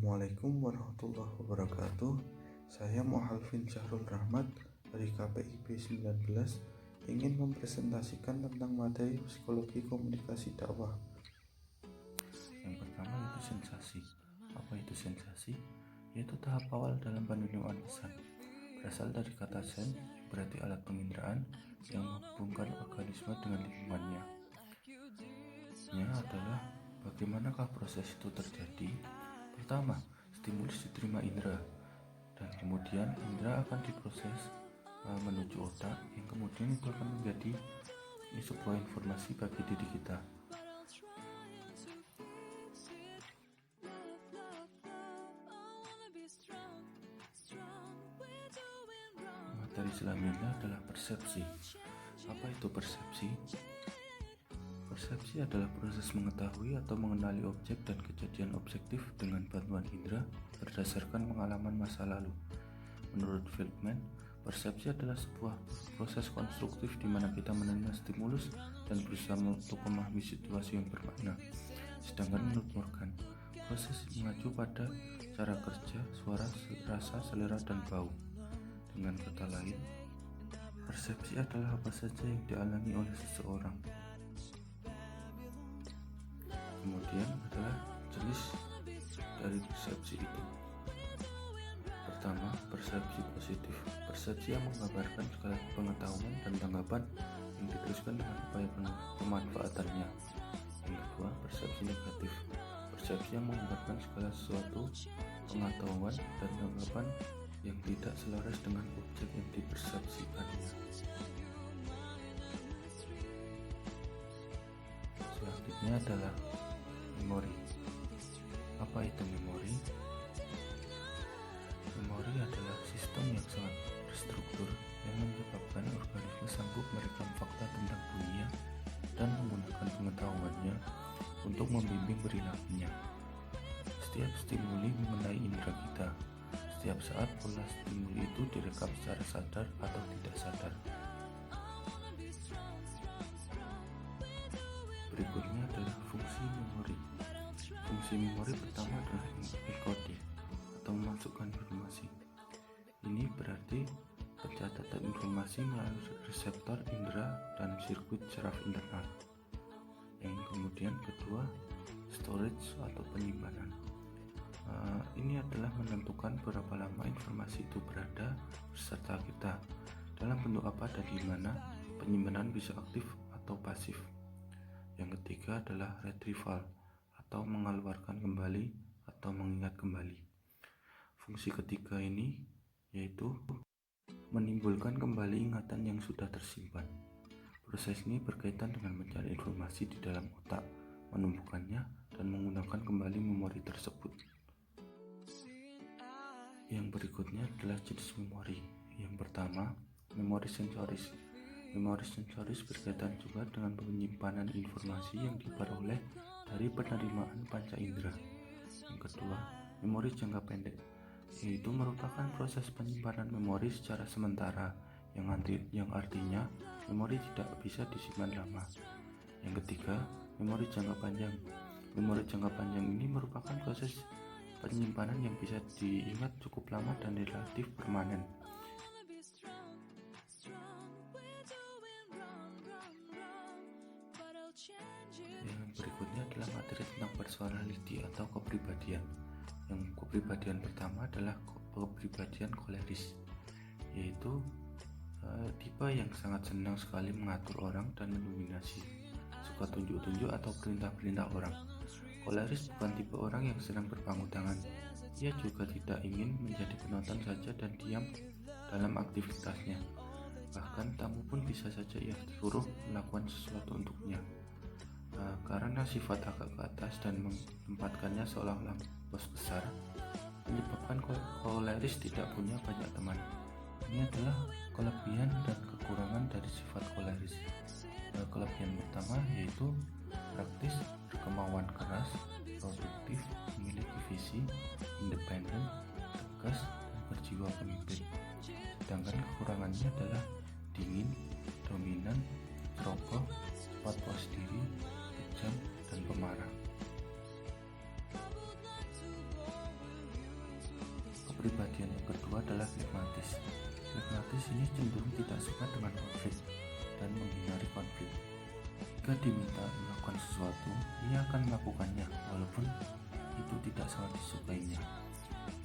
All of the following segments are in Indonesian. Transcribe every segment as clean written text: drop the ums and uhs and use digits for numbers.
Assalamualaikum warahmatullahi wabarakatuh. Saya Muhalfin Syahrul Rahmat dari KPIB 19 ingin mempresentasikan tentang materi psikologi komunikasi dakwah. Yang pertama yaitu sensasi. Apa itu sensasi? Yaitu tahap awal dalam penerimaan pesan. Berasal dari kata sen, berarti alat penginderaan yang menghubungkan organisme dengan lingkungannya. Nya adalah bagaimanakah proses itu terjadi? Pertama, stimulus diterima indera, dan kemudian indera akan diproses menuju otak, yang kemudian itu akan menjadi sebuah informasi bagi diri kita. Materi selanjutnya adalah persepsi. Apa itu persepsi? Persepsi adalah proses mengetahui atau mengenali objek dan kejadian objektif dengan bantuan indera berdasarkan pengalaman masa lalu. Menurut Feldman, persepsi adalah sebuah proses konstruktif di mana kita menerima stimulus dan berusaha untuk memahami situasi yang bermakna. Sedangkan menurut Morgan, proses mengacu pada cara kerja, suara, rasa, selera, dan bau. Dengan kata lain, persepsi adalah apa saja yang dialami oleh seseorang. Kemudian adalah jenis dari persepsi itu. Pertama, persepsi positif. Persepsi yang menggambarkan segala pengetahuan dan tanggapan yang diteruskan dengan upaya pemanfaatannya. Yang kedua, persepsi negatif. Persepsi yang menggambarkan segala sesuatu pengetahuan dan tanggapan yang tidak selaras dengan objek yang dipersepsikannya. Selanjutnya adalah memori. Apa itu memori? Memori adalah sistem yang sangat terstruktur yang menyebabkan organisme sanggup merekam fakta tentang dunia dan menggunakan pengetahuannya untuk membimbing perilakunya. Setiap stimuli mengenai indera kita. Setiap saat pola stimuli itu direkam secara sadar atau tidak sadar. Berikutnya adalah fungsi memori. Fungsi memori pertama adalah encoding atau memasukkan informasi. Ini berarti pencatatan informasi melalui reseptor indera dan sirkuit saraf internal. Yang kemudian kedua, storage atau penyimpanan. Ini adalah menentukan berapa lama informasi itu berada beserta kita, dalam bentuk apa dan di mana. Penyimpanan bisa aktif atau pasif. Yang ketiga adalah retrieval atau mengeluarkan kembali atau mengingat kembali. Fungsi ketiga ini yaitu menimbulkan kembali ingatan yang sudah tersimpan. Proses ini berkaitan dengan mencari informasi di dalam otak, menumbuhkannya, dan menggunakan kembali memori tersebut. Yang berikutnya adalah jenis memori. Yang pertama, memori sensoris. Memori sensoris berkaitan juga dengan penyimpanan informasi yang diperoleh dari penerimaan panca indera. Yang kedua, memori jangka pendek, yaitu merupakan proses penyimpanan memori secara sementara, yang artinya memori tidak bisa disimpan lama. Yang ketiga, memori jangka panjang. Memori jangka panjang ini merupakan proses penyimpanan yang bisa diingat cukup lama dan relatif permanen. Yang berikutnya adalah materi tentang personality atau kepribadian. Yang kepribadian pertama adalah kepribadian koleris, yaitu tipe yang sangat senang sekali mengatur orang dan mendominasi, suka tunjuk-tunjuk atau perintah-perintah orang. Koleris bukan tipe orang yang senang berpangku tangan. Ia juga tidak ingin menjadi penonton saja dan diam dalam aktivitasnya. Bahkan tamu pun bisa saja ia suruh melakukan sesuatu untuknya. Karena sifat agak ke atas dan menempatkannya seolah-olah bos besar, menyebabkan koleris tidak punya banyak teman. Ini adalah kelebihan dan kekurangan dari sifat koleris. Kelebihan pertama yaitu praktis, berkemauan keras, produktif, memiliki visi, independen, tegas, dan berjiwa pemimpin. Sedangkan kekurangannya adalah dingin, dominan, ceroboh, cepat puas diri, kejam, dan pemarah. Kepribadian yang kedua adalah flegmatis. Flegmatis ini cenderung tidak suka dengan konflik dan menghindari konflik. Jika diminta melakukan sesuatu, ia akan melakukannya walaupun itu tidak sangat disukainya.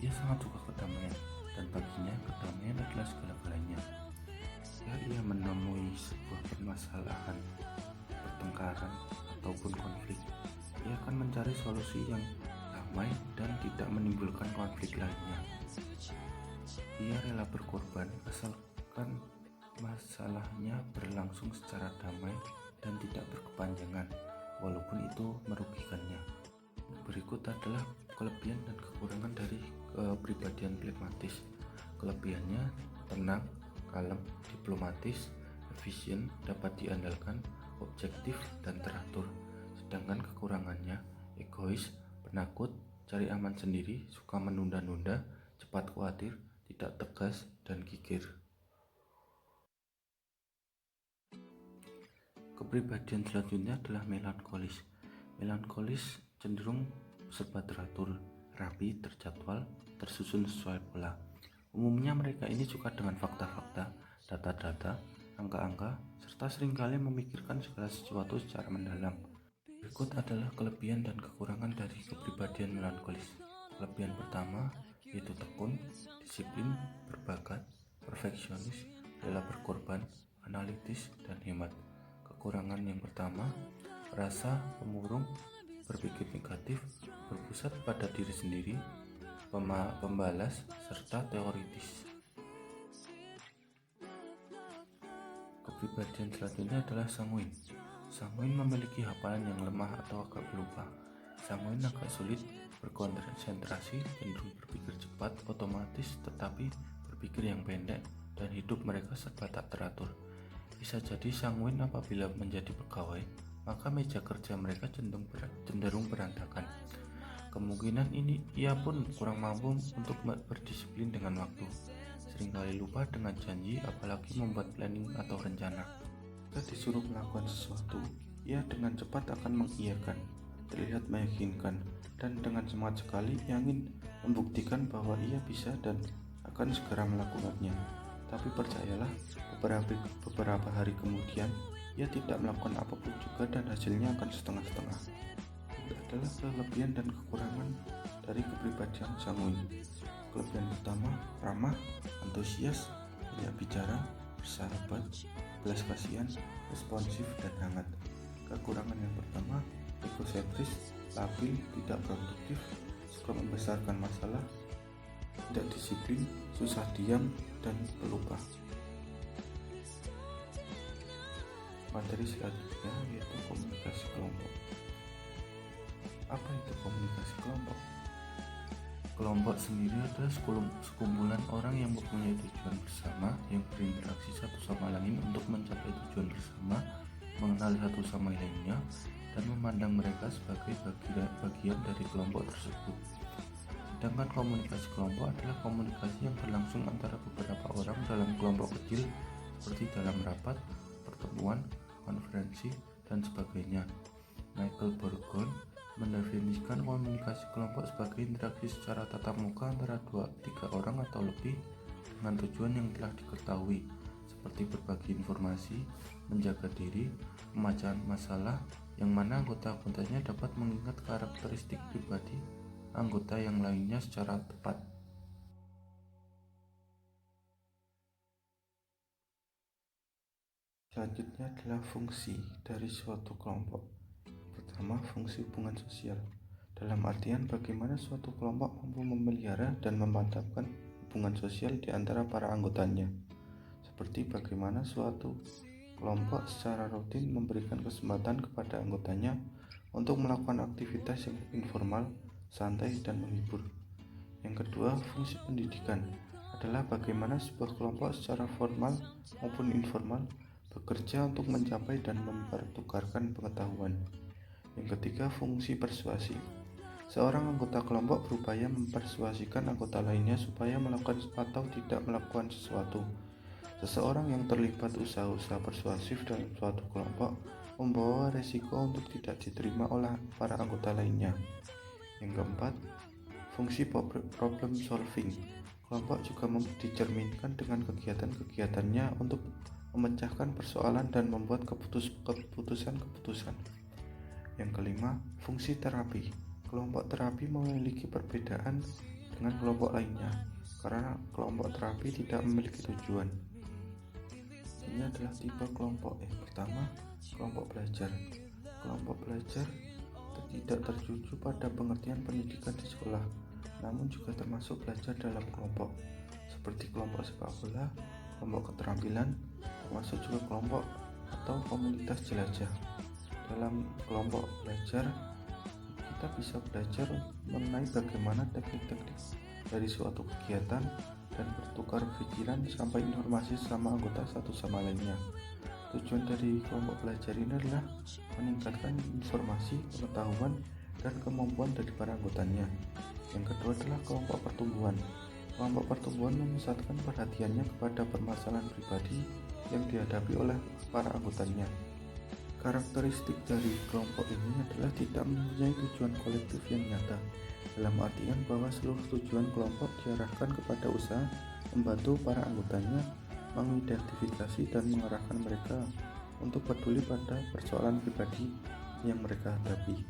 Ia sangat suka kedamaian, dan baginya kedamaian adalah segala-galanya. Jika ia menemui sebuah permasalahan, pertengkaran, ataupun konflik, ia akan mencari solusi yang damai dan tidak menimbulkan konflik lainnya. Ia rela berkorban asalkan masalahnya berlangsung secara damai dan tidak berkepanjangan, walaupun itu merugikannya. Berikut adalah kelebihan dan kekurangan dari kepribadian flegmatis. Kelebihannya tenang, kalem, diplomatis, efisien, dapat diandalkan, objektif, dan teratur. Sedangkan kekurangannya egois, penakut, cari aman sendiri, suka menunda-nunda, cepat khawatir, tidak tegas, dan gigir. Kepribadian selanjutnya adalah melankolis. Melankolis cenderung serba teratur, rapi, terjadwal, tersusun sesuai pola. Umumnya mereka ini suka dengan fakta-fakta, data-data, angka-angka, serta seringkali memikirkan segala sesuatu secara mendalam. Berikut adalah kelebihan dan kekurangan dari kepribadian melankolis. Kelebihan pertama yaitu tekun, disiplin, berbakat, perfeksionis, rela berkorban, analitis, dan hemat. Kekurangan yang pertama, rasa pemurung, berpikir negatif, berpusat pada diri sendiri, pembalas, serta teoritis. Kepribadian selanjutnya adalah sanguin. Sanguin memiliki hafalan yang lemah atau agak pelupa. Sanguin agak sulit berkonsentrasi, cenderung berpikir cepat, otomatis, tetapi berpikir yang pendek, dan hidup mereka serba tak teratur. Bisa jadi sanguin apabila menjadi pegawai, maka meja kerja mereka cenderung berantakan. Kemungkinan ini ia pun kurang mampu untuk berdisiplin dengan waktu. Seringkali lupa dengan janji, apalagi membuat planning atau rencana. Jika disuruh melakukan sesuatu, ia dengan cepat akan mengiyakan, terlihat meyakinkan, dan dengan semangat sekali ingin membuktikan bahwa ia bisa dan akan segera melakukannya. Tapi percayalah, beberapa hari kemudian, ia tidak melakukan apapun juga dan hasilnya akan setengah-setengah. Itu adalah kelebihan dan kekurangan dari kepribadian sanguin. Kelebihan pertama, ramah, antusias, banyak bicara, bersahabat, belas kasihan, responsif, dan hangat. Kekurangan yang pertama, egosentris, labil, tidak produktif, suka membesarkan masalah, tidak disiplin, susah diam, dan pelupa. Materi selanjutnya yaitu komunikasi kelompok. Apa itu komunikasi kelompok? Kelompok sendiri adalah sekumpulan orang yang mempunyai tujuan bersama, yang berinteraksi satu sama lain untuk mencapai tujuan bersama, mengenal satu sama lainnya, dan memandang mereka sebagai bagian dari kelompok tersebut. Sedangkan komunikasi kelompok adalah komunikasi yang berlangsung antara beberapa orang dalam kelompok kecil, seperti dalam rapat, pertemuan, konferensi, dan sebagainya. Michael Burgon mendefinisikan komunikasi kelompok sebagai interaksi secara tatap muka antara 2-3 orang atau lebih dengan tujuan yang telah diketahui, seperti berbagi informasi, menjaga diri, pemecahan masalah, yang mana anggota-anggotanya dapat mengingat karakteristik pribadi anggota yang lainnya secara tepat. Selanjutnya adalah fungsi dari suatu kelompok. Pertama, fungsi hubungan sosial. Dalam artian bagaimana suatu kelompok mampu memelihara dan memantapkan hubungan sosial di antara para anggotanya. Seperti bagaimana suatu kelompok secara rutin memberikan kesempatan kepada anggotanya untuk melakukan aktivitas yang informal, santai, dan menghibur. Yang kedua, fungsi pendidikan adalah bagaimana sebuah kelompok secara formal maupun informal bekerja untuk mencapai dan mempertukarkan pengetahuan. Yang ketiga, fungsi persuasi. Seorang anggota kelompok berupaya mempersuasikan anggota lainnya supaya melakukan atau tidak melakukan sesuatu. Seseorang yang terlibat usaha-usaha persuasif dalam suatu kelompok membawa resiko untuk tidak diterima oleh para anggota lainnya. Yang keempat, fungsi problem solving. Kelompok juga dicerminkan dengan kegiatan-kegiatannya untuk memecahkan persoalan dan membuat keputusan-keputusan. Yang kelima, fungsi terapi. Kelompok terapi memiliki perbedaan dengan kelompok lainnya karena kelompok terapi tidak memiliki tujuan. Ini adalah tipe kelompok. Yang pertama, kelompok belajar. Kelompok belajar tidak tertuju pada pengertian pendidikan di sekolah, namun juga termasuk belajar dalam kelompok, seperti kelompok sepak bola, kelompok keterampilan, termasuk juga kelompok atau komunitas jelajah. Dalam kelompok belajar, kita bisa belajar mengenai bagaimana teknik-teknik dari suatu kegiatan dan bertukar pikiran sampai informasi sama anggota satu sama lainnya. Tujuan dari kelompok belajar ini adalah meningkatkan informasi, pengetahuan, dan kemampuan dari para anggotanya. Yang kedua adalah kelompok pertumbuhan. Kelompok pertumbuhan memusatkan perhatiannya kepada permasalahan pribadi yang dihadapi oleh para anggotanya. Karakteristik dari kelompok ini adalah tidak mempunyai tujuan kolektif yang nyata, dalam artian bahwa seluruh tujuan kelompok diarahkan kepada usaha membantu para anggotanya mengidentifikasi dan mengarahkan mereka untuk peduli pada persoalan pribadi yang mereka hadapi.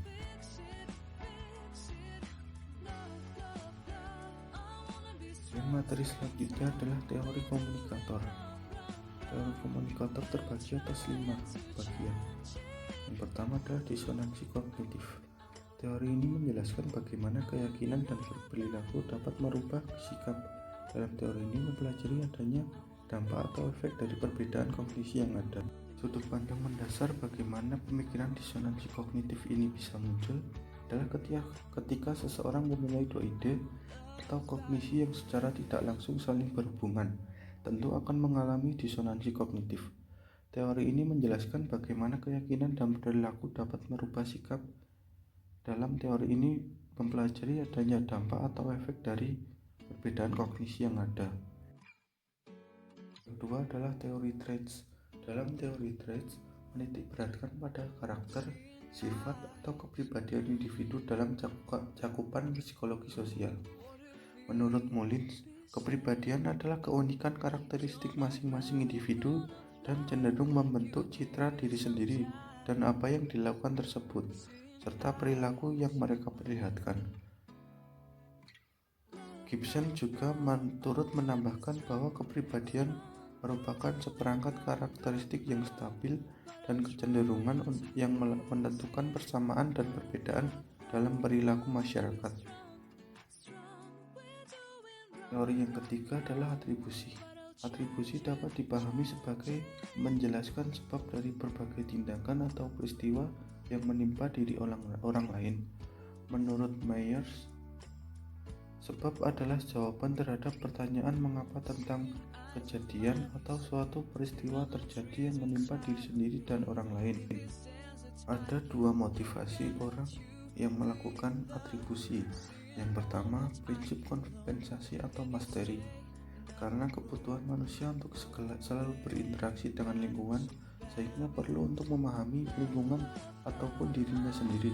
Dan materi selanjutnya adalah teori komunikator. Teori komunikator terbagi atas 5 bagian. Yang pertama adalah disonansi kognitif. Teori ini menjelaskan bagaimana keyakinan dan perilaku dapat merubah sikap. Dalam teori ini mempelajari adanya dampak atau efek dari perbedaan kognisi yang ada. Sudut pandang mendasar bagaimana pemikiran disonansi kognitif ini bisa muncul adalah ketika seseorang mempunyai dua ide atau kognisi yang secara tidak langsung saling berhubungan, tentu akan mengalami disonansi kognitif. Teori ini menjelaskan bagaimana keyakinan dan perilaku dapat merubah sikap. Dalam teori ini mempelajari adanya dampak atau efek dari perbedaan kognisi yang ada. Kedua adalah teori traits. Dalam teori traits menitik beratkan pada karakter, sifat, atau kepribadian individu dalam cakupan psikologi sosial. Menurut Mullins, kepribadian adalah keunikan karakteristik masing-masing individu dan cenderung membentuk citra diri sendiri dan apa yang dilakukan tersebut, serta perilaku yang mereka perlihatkan. Gibson juga turut menambahkan bahwa kepribadian merupakan seperangkat karakteristik yang stabil dan kecenderungan yang menentukan persamaan dan perbedaan dalam perilaku masyarakat. Teori yang ketiga adalah atribusi. Atribusi dapat dipahami sebagai menjelaskan sebab dari berbagai tindakan atau peristiwa yang menimpa diri orang lain. Menurut Myers, sebab adalah jawaban terhadap pertanyaan mengapa tentang kejadian atau suatu peristiwa terjadi yang menimpa diri sendiri dan orang lain. Ada dua motivasi orang yang melakukan atribusi. Yang pertama, prinsip kompensasi atau mastery. Karena kebutuhan manusia untuk selalu berinteraksi dengan lingkungan, sehingga perlu untuk memahami lingkungan ataupun dirinya sendiri.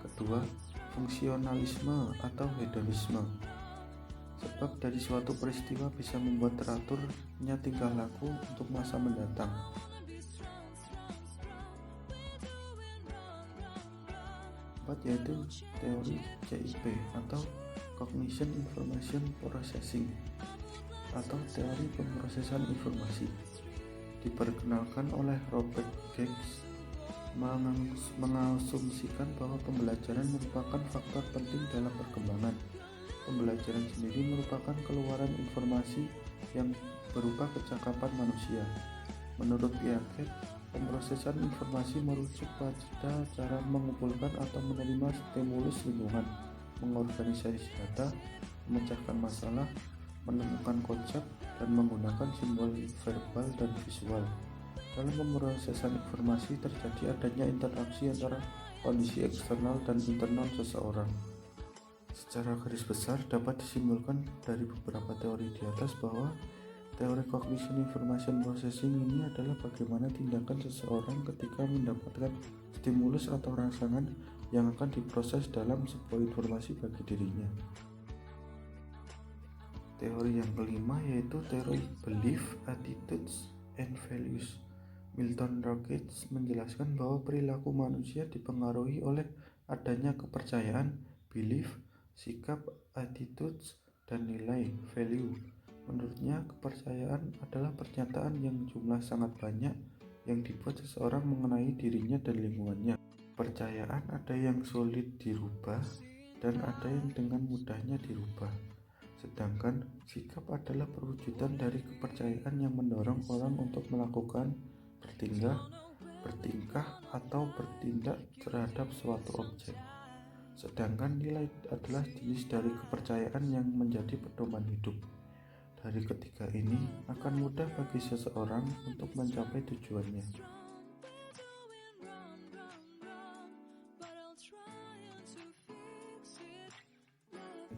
Kedua, fungsionalisme atau hedonisme. Sebab dari suatu peristiwa bisa membuat teraturnya tingkah laku untuk masa mendatang. Keempat yaitu teori CIP atau Cognition Information Processing atau teori pemrosesan informasi. Diperkenalkan oleh Robert Gates, mengasumsikan bahwa pembelajaran merupakan faktor penting dalam perkembangan. Pembelajaran sendiri merupakan keluaran informasi yang berupa kecakapan manusia. Menurut Piaget, pemrosesan informasi merujuk pada cara mengumpulkan atau menerima stimulus lingkungan, mengorganisasi data, memecahkan masalah, menemukan konsep, dan menggunakan simbol verbal dan visual. Dalam pemrosesan informasi terjadi adanya interaksi antara kondisi eksternal dan internal seseorang. Secara garis besar dapat disimpulkan dari beberapa teori di atas bahwa teori Cognition Information Processing ini adalah bagaimana tindakan seseorang ketika mendapatkan stimulus atau rangsangan yang akan diproses dalam sebuah informasi bagi dirinya. Teori yang kelima yaitu teori Belief, Attitudes, and Values. Milton Rockets menjelaskan bahwa perilaku manusia dipengaruhi oleh adanya kepercayaan, belief, sikap, attitudes, dan nilai, value. Menurutnya, kepercayaan adalah pernyataan yang jumlah sangat banyak yang dibuat seseorang mengenai dirinya dan lingkungannya. Kepercayaan ada yang sulit dirubah dan ada yang dengan mudahnya dirubah. Sedangkan sikap adalah perwujudan dari kepercayaan yang mendorong orang untuk melakukan, bertingkah, atau bertindak terhadap suatu objek. Sedangkan nilai adalah jenis dari kepercayaan yang menjadi pedoman hidup. Dari ketiga ini akan mudah bagi seseorang untuk mencapai tujuannya.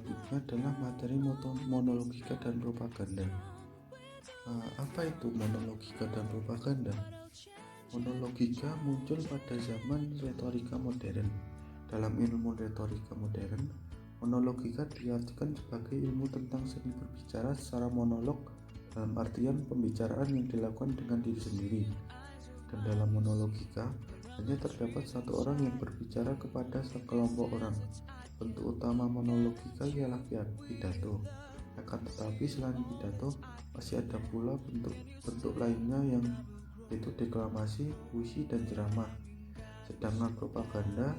Berikutnya adalah materi monologika dan propaganda. Apa itu monologika dan propaganda? Monologika muncul pada zaman retorika modern. Dalam ilmu retorika modern, monologika diartikan sebagai ilmu tentang seni berbicara secara monolog dalam artian pembicaraan yang dilakukan dengan diri sendiri. Dan dalam monologika, hanya terdapat satu orang yang berbicara kepada sekelompok orang. Bentuk utama monologika ialah pidato. Akan tetapi selain pidato, masih ada pula bentuk lainnya yang yaitu deklamasi, puisi, dan ceramah. Sedangkan propaganda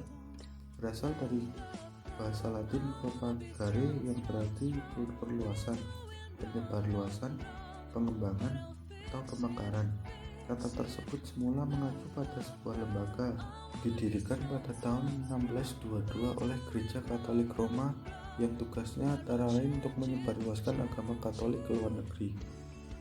berasal dari bahasa Latin propagare yang berarti perluasan, penyebarluasan, pengembangan, atau pemekaran. Kata tersebut semula mengacu pada sebuah lembaga didirikan pada tahun 1622 oleh Gereja Katolik Roma yang tugasnya antara lain untuk menyebarluaskan agama Katolik ke luar negeri.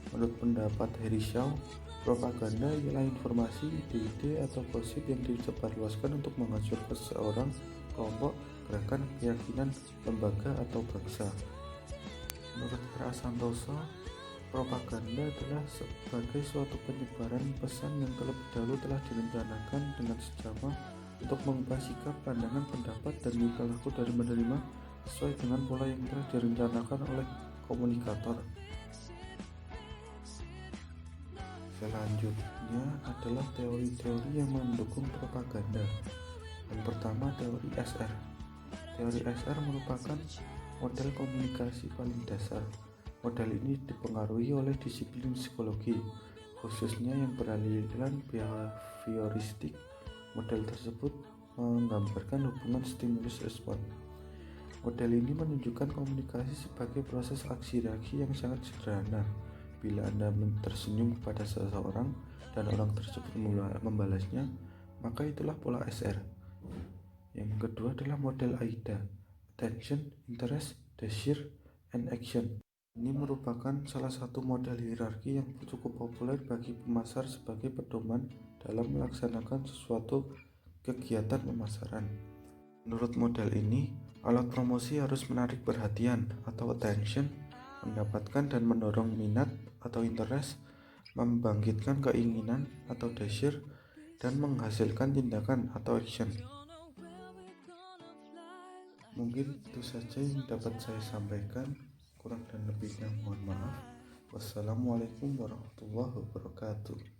Menurut pendapat Harry Shaw, propaganda ialah informasi, ide-ide, atau gosip yang disebarluaskan untuk menghancurkan seseorang, kelompok, gerakan, keyakinan, lembaga, atau bangsa. Menurut R.A. Santoso, propaganda adalah sebagai suatu penyebaran pesan yang terlebih dahulu telah direncanakan dengan seksama untuk mengubah sikap, pandangan, pendapat, dan tingkah laku dari menerima sesuai dengan pola yang telah direncanakan oleh komunikator. Selanjutnya adalah teori-teori yang mendukung propaganda. Yang pertama, teori SR. Teori SR merupakan model komunikasi paling dasar. Model ini dipengaruhi oleh disiplin psikologi, khususnya yang beraliran behavioristik. Model tersebut menggambarkan hubungan stimulus-respon. Model ini menunjukkan komunikasi sebagai proses aksi-reaksi yang sangat sederhana. Bila Anda tersenyum kepada seseorang dan orang tersebut membalasnya, maka itulah pola SR. Yang kedua adalah model AIDA, Attention, Interest, Desire, and Action. Ini merupakan salah satu model hierarki yang cukup populer bagi pemasar sebagai pedoman dalam melaksanakan sesuatu kegiatan pemasaran. Menurut model ini, alat promosi harus menarik perhatian atau attention, mendapatkan dan mendorong minat atau interest, membangkitkan keinginan atau desire, dan menghasilkan tindakan atau action. Mungkin itu saja yang dapat saya sampaikan. Kurang dan lebihnya mohon maaf. Wassalamualaikum warahmatullahi wabarakatuh.